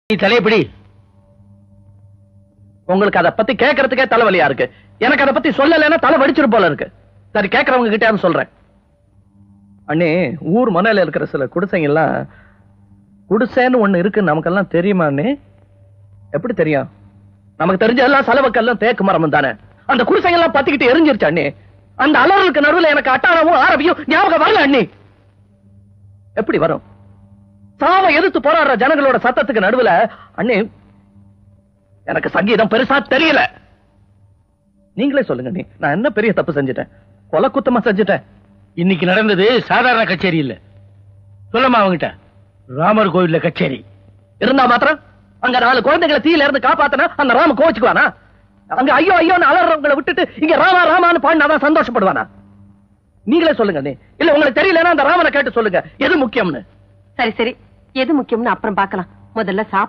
நீ தலையப்பிடி. உங்களுக்கு அதை பத்தி கேட்கறதுக்கே தலைவலியா இருக்கு. எனக்கு அதை பத்தி சொல்லலைன்னா தலை வடிச்சிரு போல இருக்கு. சரி, கேட்கறவங்க கிட்ட சொல்றேன். அண்ணே, ஊர் மனையில இருக்கிற சில குடிசைங்க எல்லாம் குடிசைன்னு ஒண்ணு இருக்கு நமக்கெல்லாம் தெரியுமா அண்ணே? எப்படி தெரியும்? நமக்கு தெரிஞ்ச எல்லாம் செலவுக்கெல்லாம் தேக்கு மரம் தானே. அந்த குடிசைங்க எல்லாம் பத்திக்கிட்டு எரிஞ்சிருச்சு அண்ணே. அந்த அலறலுக்கு நடுவில் எனக்கு அட்டாளமும் ஆரம்பியும் ஞாபகம் வரல அண்ணே. எப்படி வரும்? சாவ எதிர்த்து போராடுற ஜனங்களோட சத்தத்துக்கு நடுவுல அண்ணே எனக்கு சங்கீதம் பெருசா தெரியல. நீங்களே சொல்லுங்க அண்ணே, நான் என்ன பெரிய தப்பு செஞ்சுட்டேன்? கொலை குத்தமா செஞ்சுட்டேன்? இன்னைக்கு நடந்தது சாதாரண கச்சேரி இல்ல. சொல்லமா அவங்கிட்ட ராமர் கோவில்ல கச்சேரி இருந்தா மாத்திரம் அங்க 4 குழந்தைகளை தீயில இருந்து காப்பாத்தினா அந்த ராம கோச்சுக்குவானா? அங்க ஐயோ ஐயோன்னு அலறவங்களை விட்டுட்டு இங்க ராமா ராமான்னு பாடினாதான் சந்தோஷப்படுவானா? நீங்களே சொல்லுங்க அண்ணே. இல்ல உங்களுக்கு தெரியலன்னா அந்த ராமனை கேட்டு சொல்லுங்க எது முக்கியம்னு. சரி சரி, எது முக்கியம்னு அப்புறம் பார்க்கலாம். முதல்ல சாப்பிட